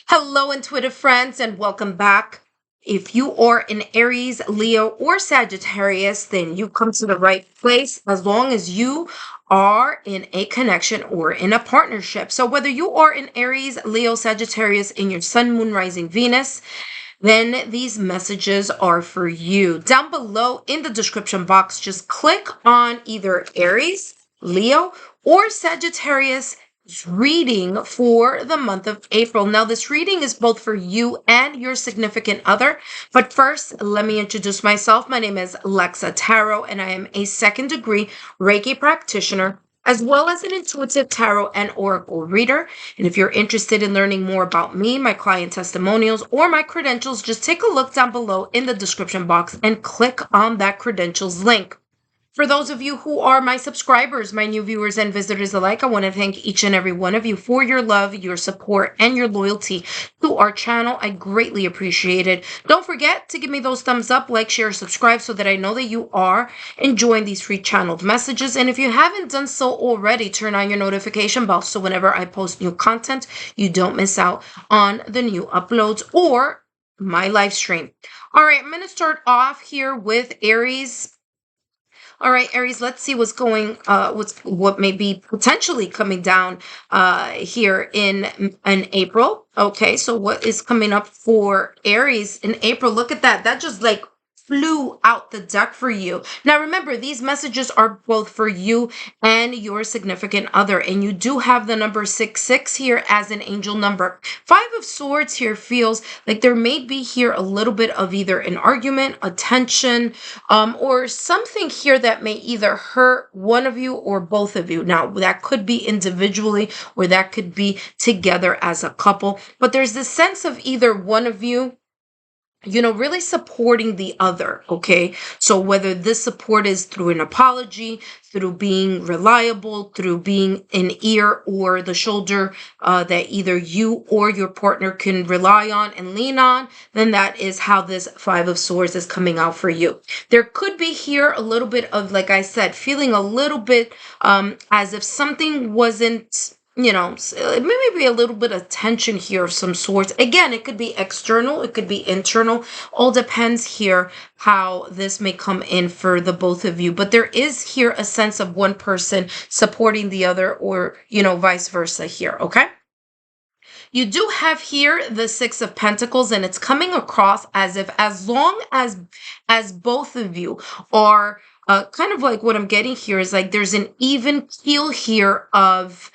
Hello, intuitive friends, and welcome back. If you are an Aries, Leo, or Sagittarius, then you come to the right place as long as you are in a connection or in a partnership. So, whether you are an Aries, Leo, Sagittarius in your Sun, Moon, Rising, Venus, then these messages are for you. Down below in the description box, just click on either Aries, Leo, or Sagittarius reading for the month of April. Now, this reading is both for you and your significant other. But first, let me introduce myself. My name is Lexa Tarot, and I am a second degree Reiki practitioner, as well as an intuitive tarot and oracle reader. And if you're interested in learning more about me, my client testimonials, or my credentials, just take a look down below in the description box and click on that credentials link. For those of you who are my subscribers, my new viewers and visitors alike, I want to thank each and every one of you for your love, your support, and your loyalty to our channel. I greatly appreciate it. Don't forget to give me those thumbs up, like, share, subscribe, so that I know that you are enjoying these free channeled messages. And if you haven't done so already, turn on your notification bell so whenever I post new content, you don't miss out on the new uploads or my live stream. All right, I'm going to start off here with Aries. All right, Aries, let's see what may be potentially coming down here in April. Okay, so what is coming up for Aries in April? Look at that. That just like flew out the deck for you. Now remember, these messages are both for you and your significant other, and you do have the number 66 here as an angel number. Five of Swords here feels like there may be here a little bit of either an argument, a tension, or something here that may either hurt one of you or both of you. Now, that could be individually or that could be together as a couple, but there's this sense of either one of you really supporting the other. Okay, so whether this support is through an apology, through being reliable, through being an ear or the shoulder that either you or your partner can rely on and lean on, then that is how this Five of Swords is coming out for you. There could be here a little bit of, like I said, feeling a little bit as if something wasn't, maybe be a little bit of tension here of some sorts. Again, it could be external, it could be internal. All depends here how this may come in for the both of you. But there is here a sense of one person supporting the other, or, vice versa here, okay? You do have here the Six of Pentacles, and it's coming across as if as long as both of you are kind of like, what I'm getting here is like there's an even keel here of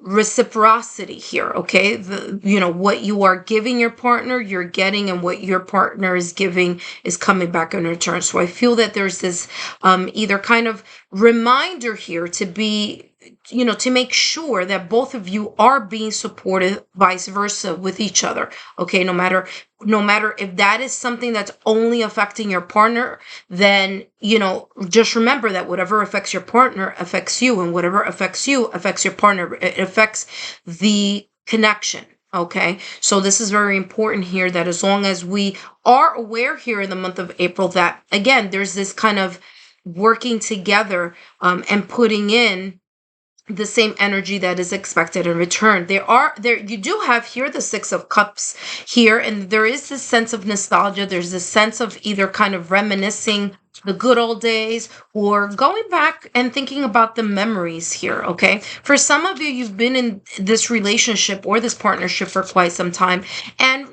reciprocity here. Okay, what you are giving your partner, you're getting, and what your partner is giving is coming back in return. So I feel that there's this either kind of reminder here to be, to make sure that both of you are being supported, vice versa with each other. Okay, no matter if that is something that's only affecting your partner, then just remember that whatever affects your partner affects you, and whatever affects you affects your partner. It affects the connection. Okay, so this is very important here, that as long as we are aware here in the month of April that, again, there's this kind of working together and putting in the same energy that is expected in return. You do have here the Six of Cups here, and there is this sense of nostalgia. There's this sense of either kind of reminiscing the good old days or going back and thinking about the memories here. Okay, for some of you, you've been in this relationship or this partnership for quite some time, and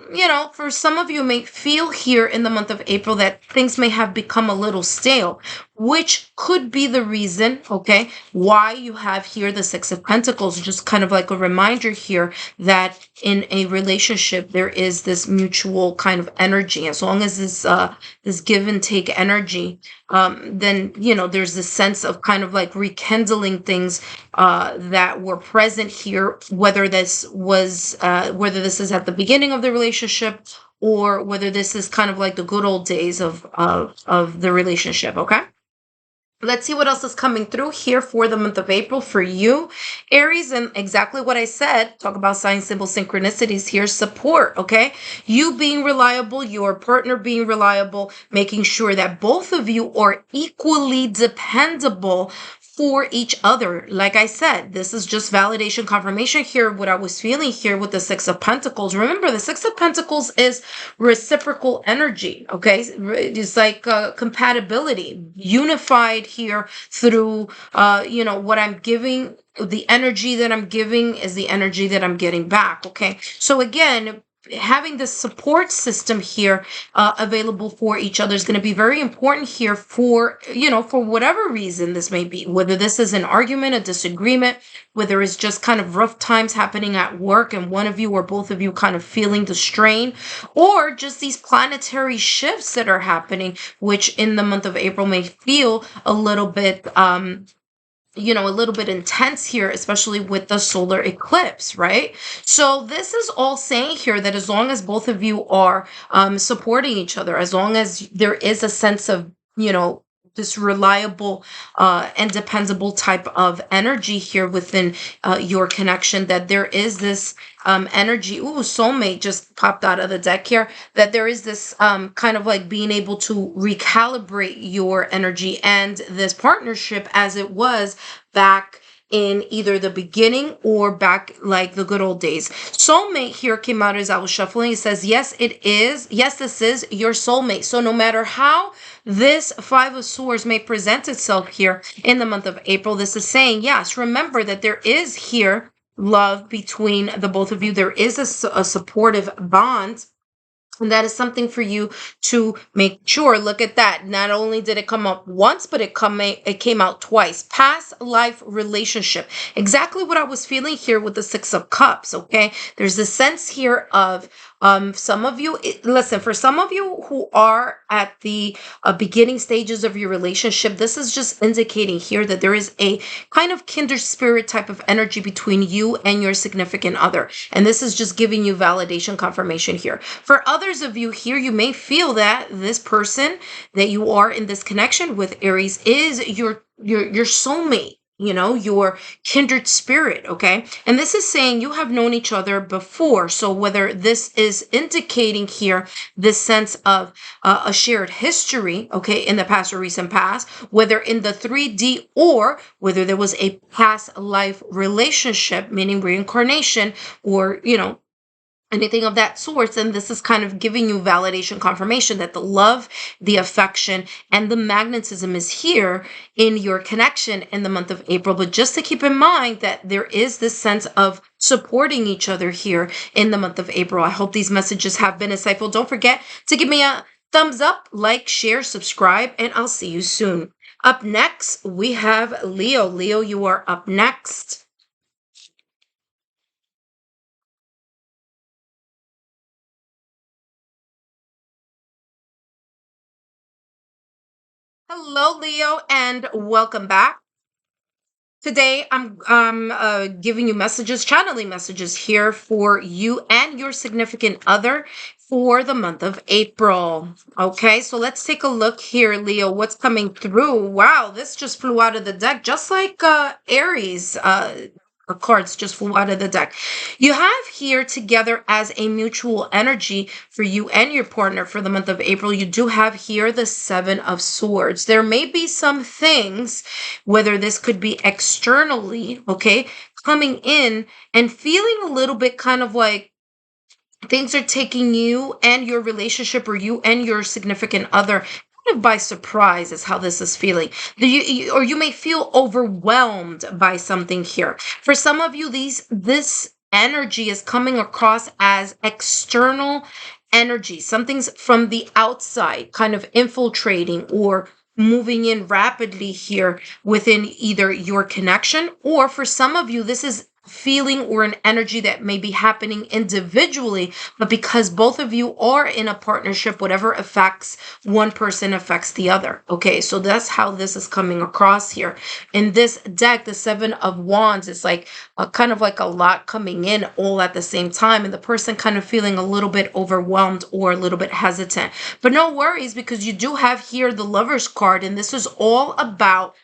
for some of you may feel here in the month of April that things may have become a little stale, which could be the reason, okay, why you have here the Six of Pentacles. Just kind of like a reminder here that in a relationship there is this mutual kind of energy. As long as this give and take energy, then there's this sense of kind of like rekindling things that were present here, whether this is at the beginning of the relationship or whether this is kind of like the good old days of the relationship. Okay, let's see what else is coming through here for the month of April for you, Aries. And exactly what I said, talk about sign symbol synchronicities here. Support, okay? You being reliable, your partner being reliable, making sure that both of you are equally dependable for each other. Like I said, this is just validation confirmation here, what I was feeling here with the Six of Pentacles. Remember, the Six of Pentacles is reciprocal energy, okay? It's like compatibility, unified here through, what I'm giving. The energy that I'm giving is the energy that I'm getting back, okay? So again, having this support system here available for each other is going to be very important here for, for whatever reason this may be, whether this is an argument, a disagreement, whether it's just kind of rough times happening at work and one of you or both of you kind of feeling the strain, or just these planetary shifts that are happening, which in the month of April may feel a little bit a little bit intense here, especially with the solar eclipse, right? So this is all saying here that as long as both of you are supporting each other, as long as there is a sense of, this reliable and dependable type of energy here within your connection, that there is this energy. Ooh, soulmate just popped out of the deck here. That there is this kind of like being able to recalibrate your energy and this partnership as it was back in either the beginning or back like the good old days. Soulmate here came out as I was shuffling. It says, yes, it is. Yes, this is your soulmate. So no matter how this Five of Swords may present itself here in the month of April, this is saying, yes, remember that there is here love between the both of you. There is a supportive bond. And that is something for you to make sure. Look at that. Not only did it come up once, but it came out twice. Past life relationship. Exactly what I was feeling here with the Six of Cups, okay? There's a sense here of some of you, listen, for some of you who are at the beginning stages of your relationship, this is just indicating here that there is a kind of kindred spirit type of energy between you and your significant other. And this is just giving you validation confirmation here. For others of you here, you may feel that this person that you are in this connection with, Aries, is your soulmate, your kindred spirit, okay? And this is saying you have known each other before. So whether this is indicating here this sense of a shared history, okay, in the past or recent past, whether in the 3D or whether there was a past life relationship, meaning reincarnation, or, anything of that sort, and this is kind of giving you validation confirmation that the love, the affection, and the magnetism is here in your connection in the month of April. But just to keep in mind that there is this sense of supporting each other here in the month of April. I hope these messages have been insightful. Don't forget to give me a thumbs up, like, share, subscribe, and I'll see you soon. Up next, we have Leo. Leo, you are up next. Hello, Leo, and welcome back. Today, I'm giving you messages, channeling messages here for you and your significant other for the month of April. Okay, so let's take a look here, Leo. What's coming through? Wow, this just flew out of the deck, just like Aries. Cards just flew out of the deck. You have here together as a mutual energy for you and your partner for the month of April. You do have here the Seven of Swords. There may be some things, whether this could be externally, okay, coming in and feeling a little bit kind of like things are taking you and your relationship or you and your significant other kind of by surprise is how this is feeling. Or you may feel overwhelmed by something here. For some of you, this energy is coming across as external energy. Something's from the outside kind of infiltrating or moving in rapidly here within either your connection, or for some of you, this is feeling or an energy that may be happening individually, but because both of you are in a partnership, whatever affects one person affects the other. Okay, so that's how this is coming across here. In this deck, the Seven of Wands is like kind of like a lot coming in all at the same time, and the person kind of feeling a little bit overwhelmed or a little bit hesitant. But no worries, because you do have here the Lover's card, and this is all about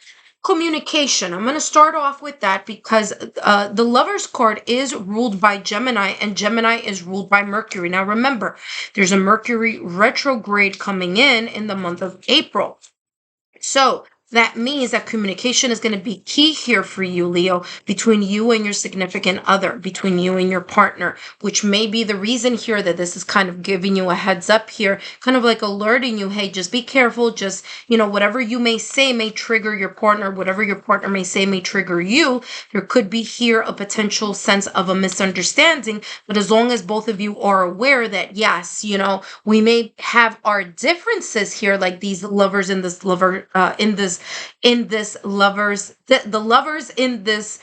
communication. I'm going to start off with that because the Lover's card is ruled by Gemini, and Gemini is ruled by Mercury. Now remember, there's a Mercury retrograde coming in the month of April. So That means that communication is going to be key here for you, Leo, between you and your significant other, between you and your partner, which may be the reason here that this is kind of giving you a heads up here, kind of like alerting you, hey, just be careful. Just, whatever you may say may trigger your partner. Whatever your partner may say may trigger you. There could be here a potential sense of a misunderstanding. But as long as both of you are aware that, yes, we may have our differences here, like these lovers in this lover, in this lovers, the lovers in this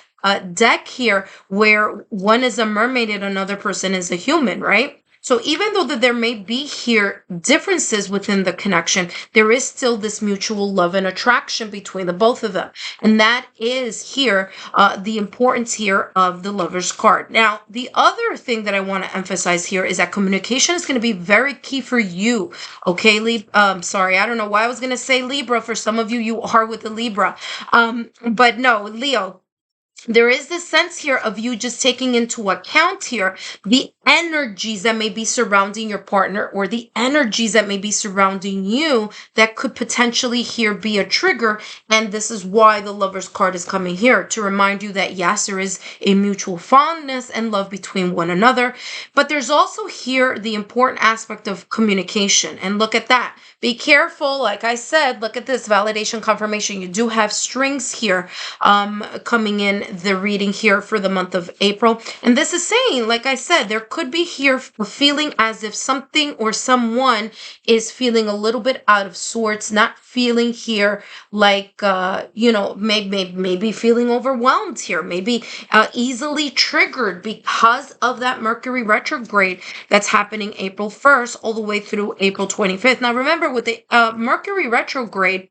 deck here, where one is a mermaid and another person is a human, right? So even though that there may be here differences within the connection, there is still this mutual love and attraction between the both of them. And that is here the importance here of the Lover's card. Now, the other thing that I want to emphasize here is that communication is going to be very key for you. Okay, sorry, I don't know why I was going to say Libra. For some of you, you are with the Libra. But no, Leo. There is this sense here of you just taking into account here the energies that may be surrounding your partner, or the energies that may be surrounding you, that could potentially here be a trigger. And this is why the Lover's card is coming here, to remind you that yes, there is a mutual fondness and love between one another. But there's also here the important aspect of communication. And look at that. Be careful. Like I said, look at this validation confirmation. You do have strings here coming in the reading here for the month of April. And this is saying, like I said, there could be here a feeling as if something or someone is feeling a little bit out of sorts, not feeling here like, maybe feeling overwhelmed here, maybe easily triggered because of that Mercury retrograde that's happening April 1st all the way through April 25th. Now, remember, with the Mercury retrograde,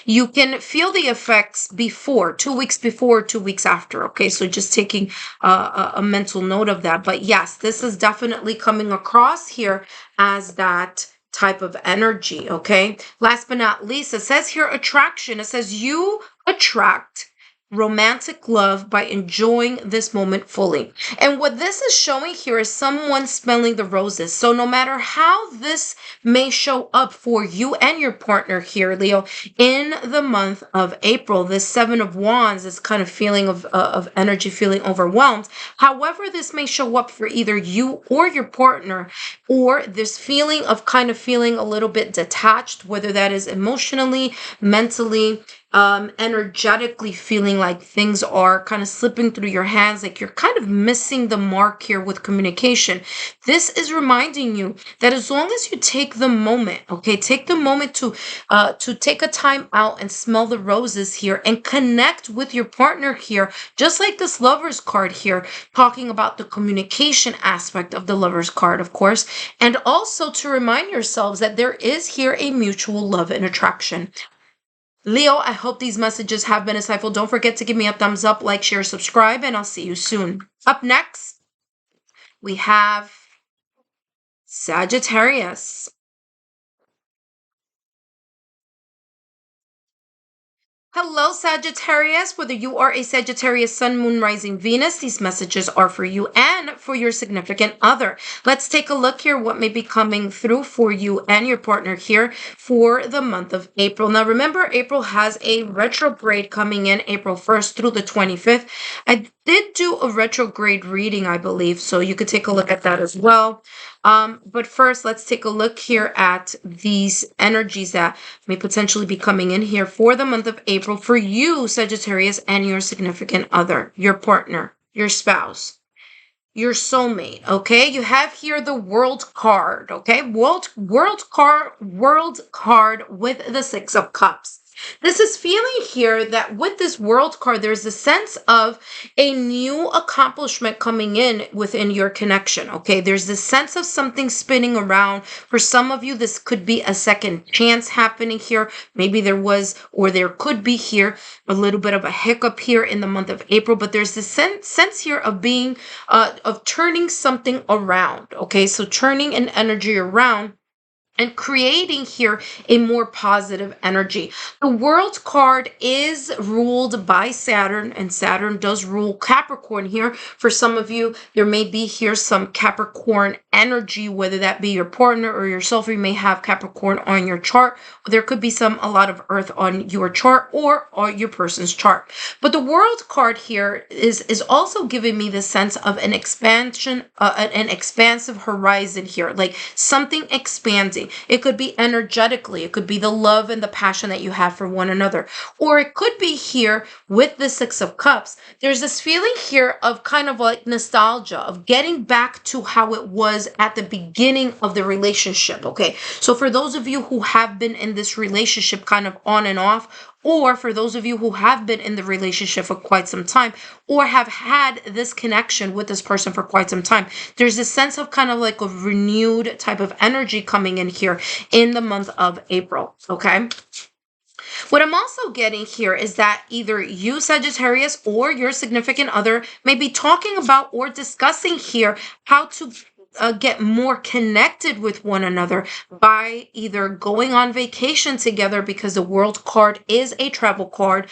you can feel the effects before, 2 weeks before, 2 weeks after. Okay, so just taking a mental note of that. But yes, this is definitely coming across here as that type of energy. Okay, last but not least, it says here attraction. It says you attract romantic love by enjoying this moment fully. And what this is showing here is someone smelling the roses. So no matter how this may show up for you and your partner here, Leo, in the month of April, this Seven of Wands, this kind of feeling of energy, feeling overwhelmed. However, this may show up for either you or your partner, or this feeling of kind of feeling a little bit detached, whether that is emotionally, mentally, energetically, feeling like things are kind of slipping through your hands, like you're kind of missing the mark here with communication. This is reminding you that as long as you take the moment, okay, take the moment to take a time out and smell the roses here and connect with your partner here, just like this Lover's card here, talking about the communication aspect of the Lover's card, of course, and also to remind yourselves that there is here a mutual love and attraction. Leo, I hope these messages have been insightful. Don't forget to give me a thumbs up, like, share, subscribe, and I'll see you soon. Up next, we have Sagittarius. Hello, Sagittarius. Whether you are a Sagittarius Sun, Moon, Rising, Venus, these messages are for you and for your significant other. Let's take a look here what may be coming through for you and your partner here for the month of April. Now, remember, April has a retrograde coming in April 1st through the 25th. I did do a retrograde reading, I believe, so you could take a look at that as well. But first, let's take a look here at these energies that may potentially be coming in here for the month of April for you, Sagittarius, and your significant other, your partner, your spouse, your soulmate. Okay, you have here the World card. Okay, world card with the Six of Cups. This is feeling here that with this World card, there's a sense of a new accomplishment coming in within your connection. Okay, there's this sense of something spinning around. For some of you, this could be a second chance happening here. Maybe there was, or there could be here, a little bit of a hiccup here in the month of April, but there's this sense here of being, of turning something around. Okay, so turning an energy around and creating here a more positive energy. The World card is ruled by Saturn, and Saturn does rule Capricorn here. For some of you, there may be here some Capricorn energy, whether that be your partner or yourself. You may have Capricorn on your chart. There could be a lot of Earth on your chart or on your person's chart. But the World card here is also giving me the sense of an expansion, an expansive horizon here, like something expanding. It could be energetically, it could be the love and the passion that you have for one another. Or it could be here with the Six of Cups. There's this feeling here of kind of like nostalgia, of getting back to how it was at the beginning of the relationship. Okay. So for those of you who have been in this relationship kind of on and off, or for those of you who have been in the relationship for quite some time, or have had this connection with this person for quite some time, there's a sense of kind of like a renewed type of energy coming in here in the month of April. Okay. What I'm also getting here is that either you, Sagittarius, or your significant other may be talking about or discussing here how to get more connected with one another by either going on vacation together, because the World card is a travel card,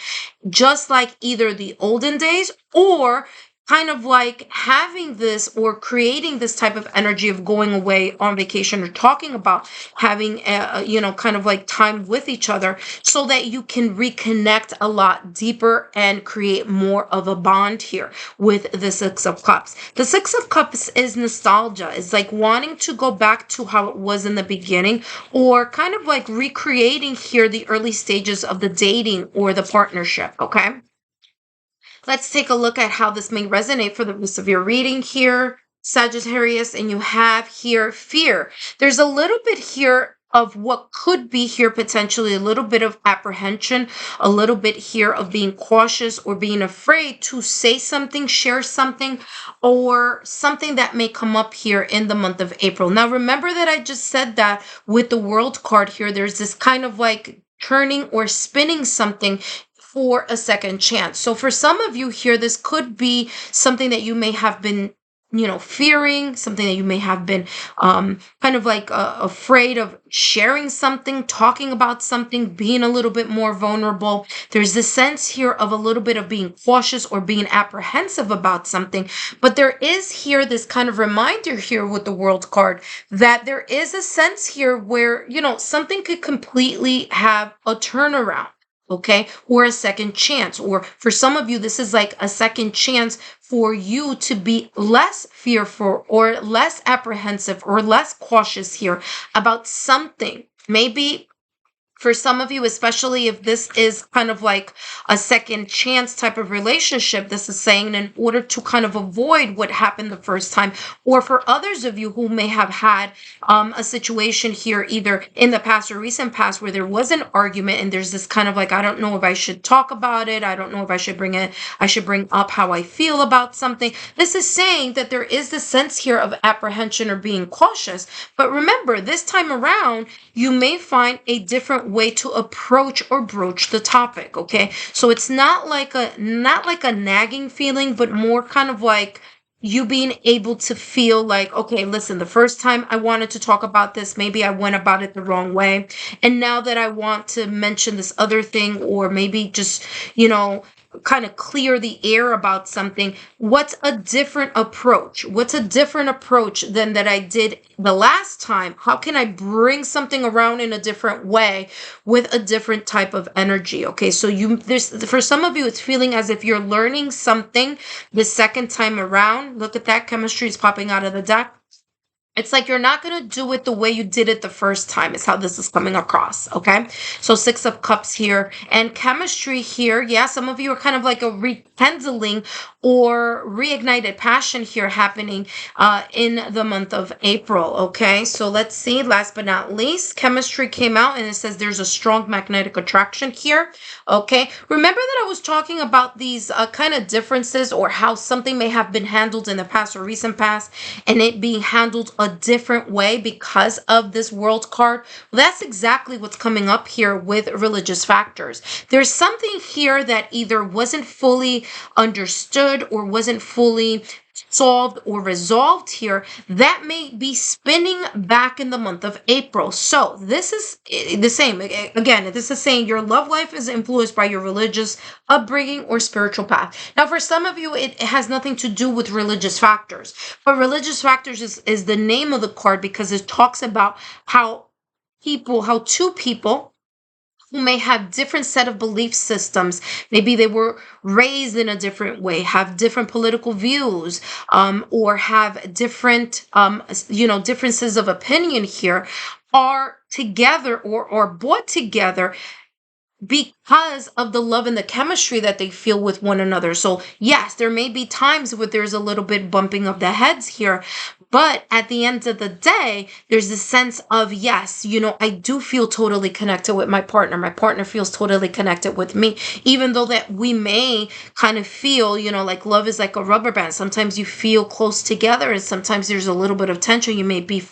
just like either the olden days, or kind of like having this or creating this type of energy of going away on vacation, or talking about having kind of like time with each other, so that you can reconnect a lot deeper and create more of a bond here with the Six of Cups. The Six of Cups is nostalgia. It's like wanting to go back to how it was in the beginning, or kind of like recreating here the early stages of the dating or the partnership. Okay. Let's take a look at how this may resonate for the rest of your reading here, Sagittarius. And you have here fear. There's a little bit here of what could be here potentially a little bit of apprehension, a little bit here of being cautious or being afraid to say something, share something, or something that may come up here in the month of April. Now, remember that I just said that with the World card here, there's this kind of like turning or spinning something for a second chance. So for some of you here, this could be something that you may have been, fearing, something that you may have been kind of like afraid of sharing something, talking about something, being a little bit more vulnerable. There's this sense here of a little bit of being cautious or being apprehensive about something. But there is here this kind of reminder here with the World card that there is a sense here where, something could completely have a turnaround. Okay, or a second chance. Or for some of you, this is like a second chance for you to be less fearful or less apprehensive or less cautious here about something. Maybe for some of you, especially if this is kind of like a second chance type of relationship, this is saying in order to kind of avoid what happened the first time. Or for others of you who may have had a situation here, either in the past or recent past, where there was an argument and there's this kind of like, I don't know if I should talk about it. I don't know if I should bring up how I feel about something. This is saying that there is this sense here of apprehension or being cautious. But remember, this time around, you may find a different way to approach or broach the topic. Okay, so it's not like a nagging feeling, but more kind of like you being able to feel like, okay, listen, the first time I wanted to talk about this, maybe I went about it the wrong way, and now that I want to mention this other thing, or maybe just kind of clear the air about something, what's a different approach? What's a different approach than that I did the last time? How can I bring something around in a different way with a different type of energy? Okay, so for some of you, it's feeling as if you're learning something the second time around. Look at that, chemistry is popping out of the deck. It's like you're not going to do it the way you did it the first time, is how this is coming across. Okay. So Six of Cups here and chemistry here. Yeah. Some of you are kind of like a rekindling or reignited passion here happening in the month of April. Okay. So let's see. Last but not least, chemistry came out and it says there's a strong magnetic attraction here. Okay. Remember that I was talking about these kind of differences, or how something may have been handled in the past or recent past, and it being handled a different way because of this World card. Well, that's exactly what's coming up here with religious factors. There's something here that either wasn't fully understood or wasn't fully solved or resolved here, that may be spinning back in the month of April. So this is the same. Again, this is saying your love life is influenced by your religious upbringing or spiritual path. Now, for some of you, it has nothing to do with religious factors, but religious factors is the name of the card because it talks about how two people who may have different set of belief systems, maybe they were raised in a different way, have different political views, or have different differences of opinion here, are together or brought together because of the love and the chemistry that they feel with one another. So yes, there may be times where there's a little bit bumping of the heads here, but at the end of the day, there's this sense of, yes, I do feel totally connected with my partner. My partner feels totally connected with me, even though that we may kind of feel, like love is like a rubber band. Sometimes you feel close together and sometimes there's a little bit of tension. You may be,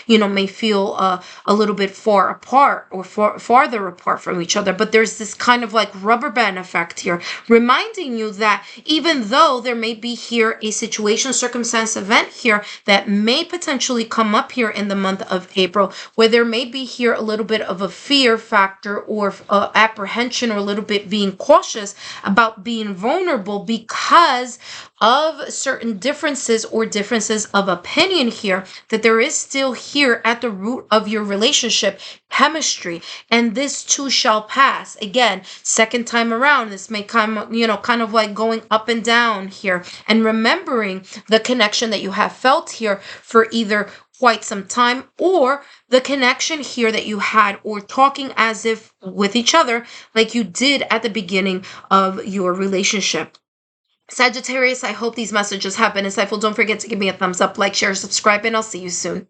may feel a little bit far apart or farther apart from each other. But there's this kind of like rubber band effect here, reminding you that even though there may be here a situation, circumstance, event here that may potentially come up here in the month of April, where there may be here a little bit of a fear factor or apprehension, or a little bit being cautious about being vulnerable because of certain differences or differences of opinion here, that there is still here at the root of your relationship chemistry, and this too shall pass. Again, second time around, this may come, kind of like going up and down here, and remembering the connection that you have felt here for either quite some time, or the connection here that you had, or talking as if with each other like you did at the beginning of your relationship. Sagittarius, I hope these messages have been insightful. Don't forget to give me a thumbs up, like, share, subscribe, and I'll see you soon.